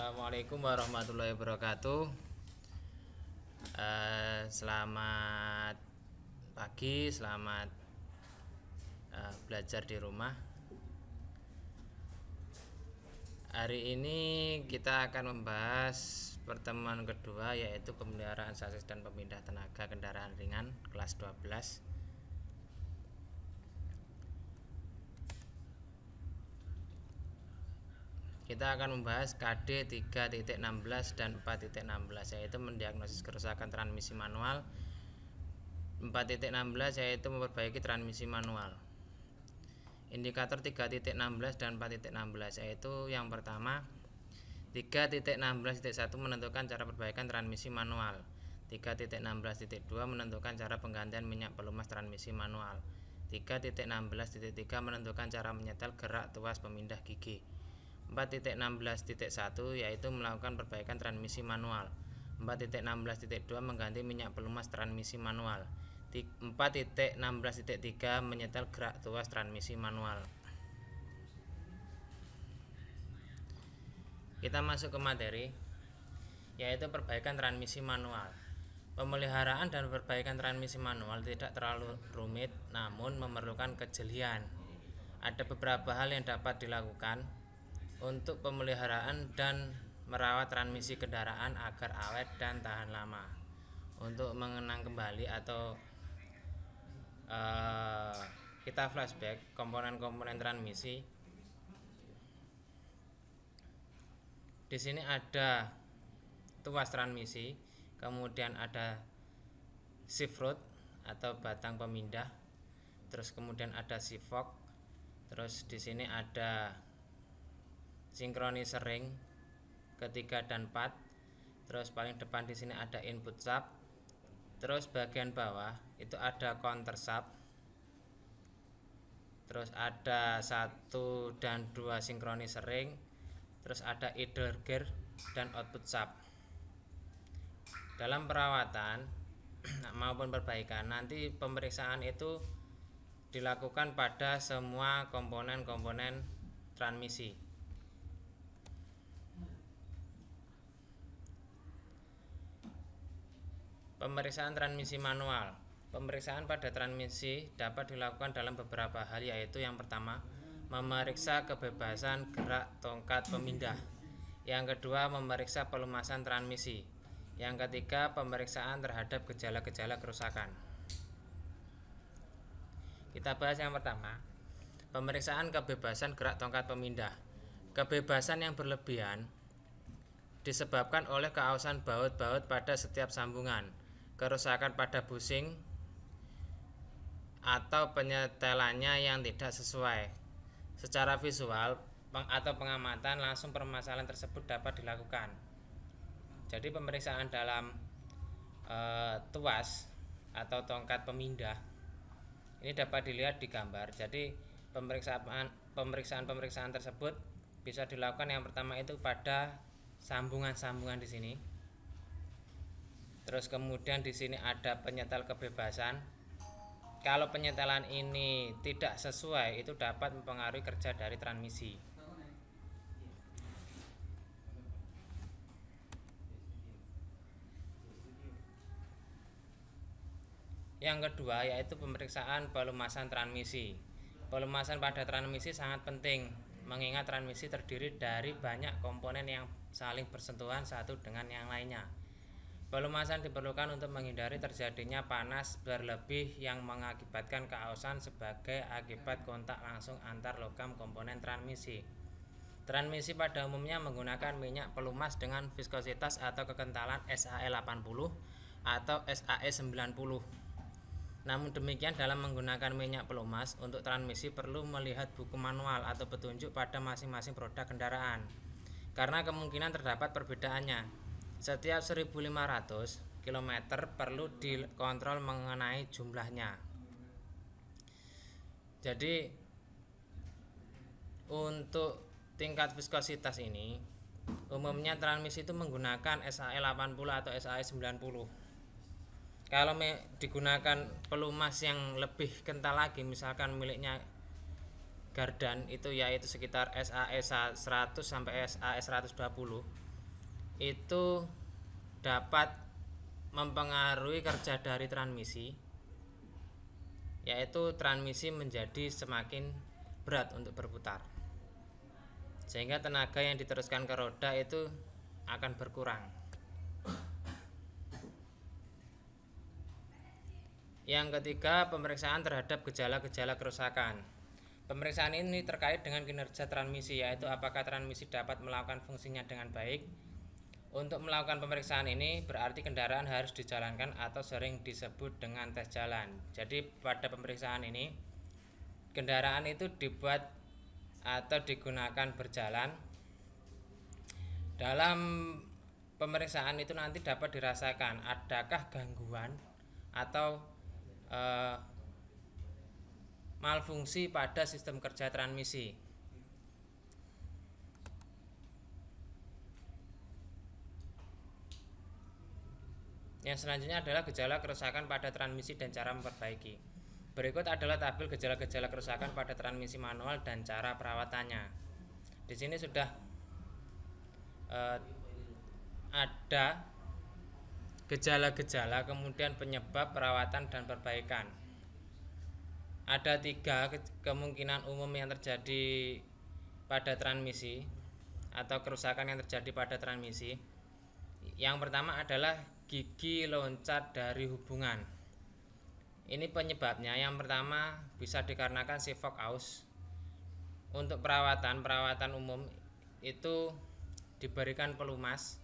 Assalamualaikum warahmatullahi wabarakatuh. Selamat pagi, selamat belajar di rumah. Hari ini kita akan membahas pertemuan kedua, yaitu pemeliharaan sasis dan pemindah tenaga kendaraan ringan kelas 12. Kita akan membahas KD 3.16 dan 4.16, yaitu mendiagnosis kerusakan transmisi manual. 4.16 yaitu memperbaiki transmisi manual. Indikator 3.16 dan 4.16 yaitu yang pertama 3.16.1 menentukan cara perbaikan transmisi manual. 3.16.2 menentukan cara penggantian minyak pelumas transmisi manual. 3.16.3 menentukan cara menyetel gerak tuas pemindah gigi. 4.16.1 yaitu melakukan perbaikan transmisi manual. 4.16.2 mengganti minyak pelumas transmisi manual. 4.16.3 menyetel gerak tuas transmisi manual. Kita masuk ke materi, yaitu perbaikan transmisi manual. Pemeliharaan dan perbaikan transmisi manual tidak terlalu rumit, namun memerlukan kejelian. Ada beberapa hal yang dapat dilakukan untuk pemeliharaan dan merawat transmisi kendaraan agar awet dan tahan lama. Untuk mengenang kembali atau kita flashback komponen-komponen transmisi. Di sini ada tuas transmisi, kemudian ada shift rod atau batang pemindah, terus kemudian ada shift fork, terus di sini ada sinkronis ring ketiga dan 4, terus paling depan di sini ada input sub, terus bagian bawah itu ada counter sub, terus ada 1 dan 2 sinkronis ring, terus ada idler gear dan output sub. Dalam perawatan maupun perbaikan, nanti pemeriksaan itu dilakukan pada semua komponen-komponen transmisi. Pemeriksaan transmisi manual. Pemeriksaan pada transmisi dapat dilakukan dalam beberapa hal, yaitu yang pertama, memeriksa kebebasan gerak tongkat pemindah. Yang kedua, memeriksa pelumasan transmisi. Yang ketiga, pemeriksaan terhadap gejala-gejala kerusakan. Kita bahas yang pertama, pemeriksaan kebebasan gerak tongkat pemindah. Kebebasan yang berlebihan disebabkan oleh keausan baut-baut pada setiap sambungan, kerusakan pada bushing, atau penyetelannya yang tidak sesuai. Secara visual atau pengamatan langsung permasalahan tersebut dapat dilakukan. Jadi pemeriksaan dalam tuas atau tongkat pemindah ini dapat dilihat di gambar. Jadi pemeriksaan tersebut bisa dilakukan yang pertama itu pada sambungan-sambungan di sini. Terus kemudian di sini ada penyetel kebebasan. Kalau penyetelan ini tidak sesuai, itu dapat mempengaruhi kerja dari transmisi. Yang kedua yaitu pemeriksaan pelumasan transmisi. Pelumasan pada transmisi sangat penting, mengingat transmisi terdiri dari banyak komponen yang saling bersentuhan satu dengan yang lainnya. Pelumasan diperlukan untuk menghindari terjadinya panas berlebih yang mengakibatkan keausan sebagai akibat kontak langsung antar logam komponen transmisi. Transmisi pada umumnya menggunakan minyak pelumas dengan viskositas atau kekentalan SAE 80 atau SAE 90. Namun demikian, dalam menggunakan minyak pelumas untuk transmisi perlu melihat buku manual atau petunjuk pada masing-masing produk kendaraan, karena kemungkinan terdapat perbedaannya. Setiap 1500 km perlu dikontrol mengenai jumlahnya. Jadi untuk tingkat viskositas ini umumnya transmisi itu menggunakan SAE 80 atau SAE 90. Kalau digunakan pelumas yang lebih kental lagi, misalkan miliknya Gardan itu yaitu sekitar SAE 100 sampai SAE 120, itu dapat mempengaruhi kerja dari transmisi, yaitu transmisi menjadi semakin berat untuk berputar, sehingga tenaga yang diteruskan ke roda itu akan berkurang. Yang ketiga, pemeriksaan terhadap gejala-gejala kerusakan. Pemeriksaan ini terkait dengan kinerja transmisi, yaitu apakah transmisi dapat melakukan fungsinya dengan baik. Untuk melakukan pemeriksaan ini berarti kendaraan harus dijalankan atau sering disebut dengan tes jalan. Jadi pada pemeriksaan ini kendaraan itu dibuat atau digunakan berjalan. Dalam pemeriksaan itu nanti dapat dirasakan adakah gangguan atau malfungsi pada sistem kerja transmisi. Yang selanjutnya adalah gejala kerusakan pada transmisi dan cara memperbaiki. Berikut adalah tabel gejala-gejala kerusakan pada transmisi manual dan cara perawatannya. Di sini sudah ada gejala-gejala, kemudian penyebab, perawatan, dan perbaikan. Ada 3 kemungkinan umum yang terjadi pada transmisi atau kerusakan yang terjadi pada transmisi. Yang pertama adalah gigi loncat dari hubungan. Ini penyebabnya, yang pertama bisa dikarenakan sifok aus. Untuk perawatan umum itu diberikan pelumas.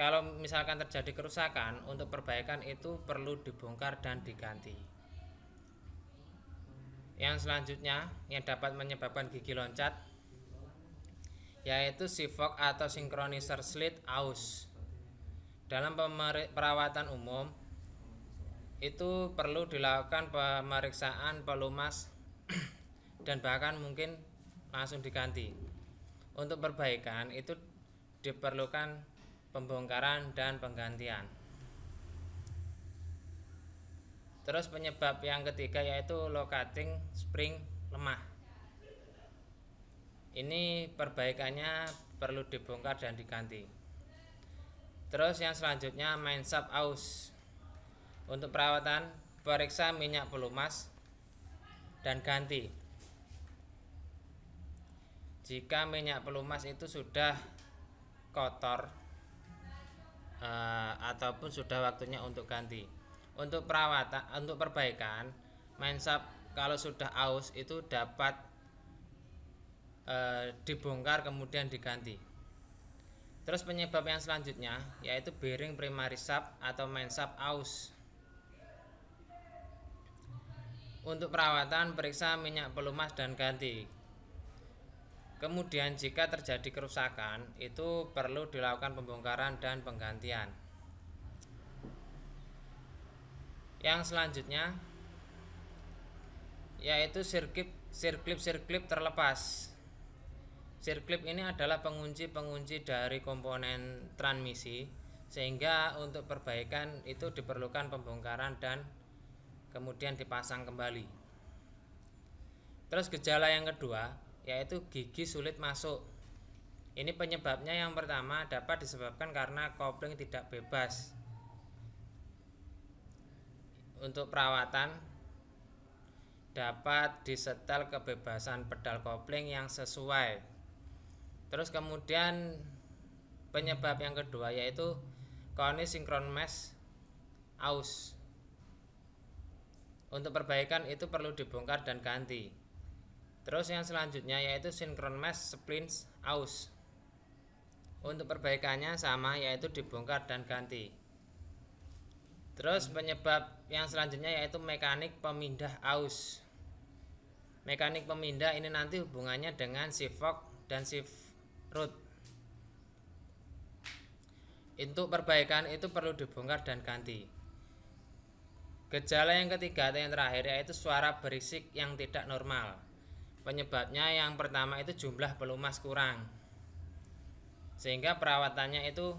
Kalau misalkan terjadi kerusakan, untuk perbaikan itu perlu dibongkar dan diganti. Yang selanjutnya yang dapat menyebabkan gigi loncat yaitu sifok atau synchronizer slit aus. Dalam perawatan umum itu perlu dilakukan pemeriksaan pelumas dan bahkan mungkin langsung diganti. Untuk perbaikan itu diperlukan pembongkaran dan penggantian. Terus penyebab yang ketiga yaitu locating spring lemah. Ini perbaikannya perlu dibongkar dan diganti. Terus yang selanjutnya main sub aus. Untuk perawatan periksa minyak pelumas dan ganti. Jika minyak pelumas itu sudah kotor ataupun sudah waktunya untuk ganti. Untuk perawatan, untuk perbaikan main sub kalau sudah aus itu dapat dibongkar kemudian diganti. Terus penyebab yang selanjutnya yaitu bearing primary sub atau main sub aus. Untuk perawatan periksa minyak pelumas dan ganti. Kemudian jika terjadi kerusakan itu perlu dilakukan pembongkaran dan penggantian. Yang selanjutnya yaitu sirklip terlepas. Sirklip ini adalah pengunci dari komponen transmisi, sehingga untuk perbaikan itu diperlukan pembongkaran dan kemudian dipasang kembali. Terus gejala yang kedua yaitu gigi sulit masuk. Ini penyebabnya yang pertama dapat disebabkan karena kopling tidak bebas. Untuk perawatan dapat disetel kebebasan pedal kopling yang sesuai. Terus kemudian penyebab yang kedua yaitu koni synchron mesh aus. Untuk perbaikan itu perlu dibongkar dan ganti. Terus yang selanjutnya yaitu synchron mesh splint aus. Untuk perbaikannya sama, yaitu dibongkar dan ganti. Terus penyebab yang selanjutnya yaitu mekanik pemindah aus. Mekanik pemindah ini nanti hubungannya dengan shift fork dan shift root. Untuk perbaikan itu perlu dibongkar dan ganti. Gejala yang ketiga atau yang terakhir yaitu suara berisik yang tidak normal. Penyebabnya yang pertama itu jumlah pelumas kurang, sehingga perawatannya itu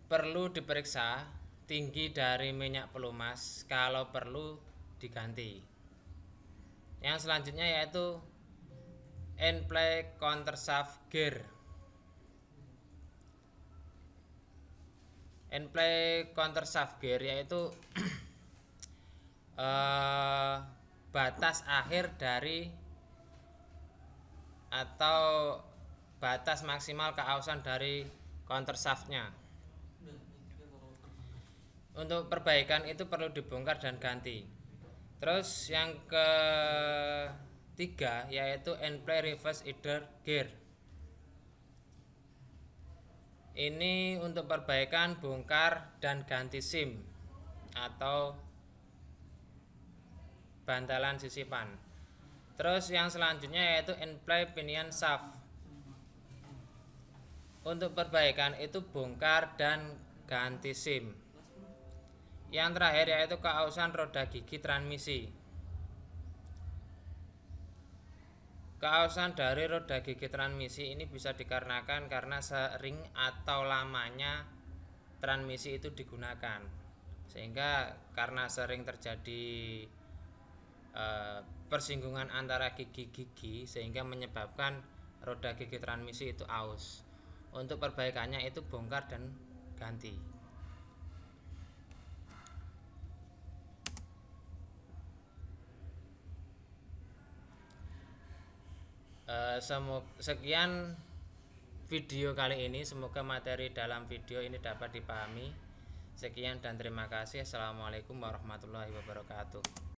perlu diperiksa tinggi dari minyak pelumas, kalau perlu diganti. Yang selanjutnya yaitu end play countershaft gear. end play counter shaft gear yaitu batas akhir dari atau batas maksimal keausan dari counter shaftnya. Untuk perbaikan itu perlu dibongkar dan ganti. Terus yang ketiga yaitu end play reverse idler gear. Ini untuk perbaikan, bongkar dan ganti sim atau bantalan sisipan. Terus yang selanjutnya yaitu end play pinion shaft. Untuk perbaikan itu bongkar dan ganti sim. Yang terakhir yaitu keausan roda gigi transmisi. Keausan dari roda gigi transmisi ini bisa dikarenakan karena sering atau lamanya transmisi itu digunakan, sehingga karena sering terjadi persinggungan antara gigi-gigi sehingga menyebabkan roda gigi transmisi itu aus. Untuk perbaikannya itu bongkar dan ganti. Sekian video kali ini, semoga materi dalam video ini dapat dipahami. Sekian dan terima kasih. Assalamualaikum warahmatullahi wabarakatuh.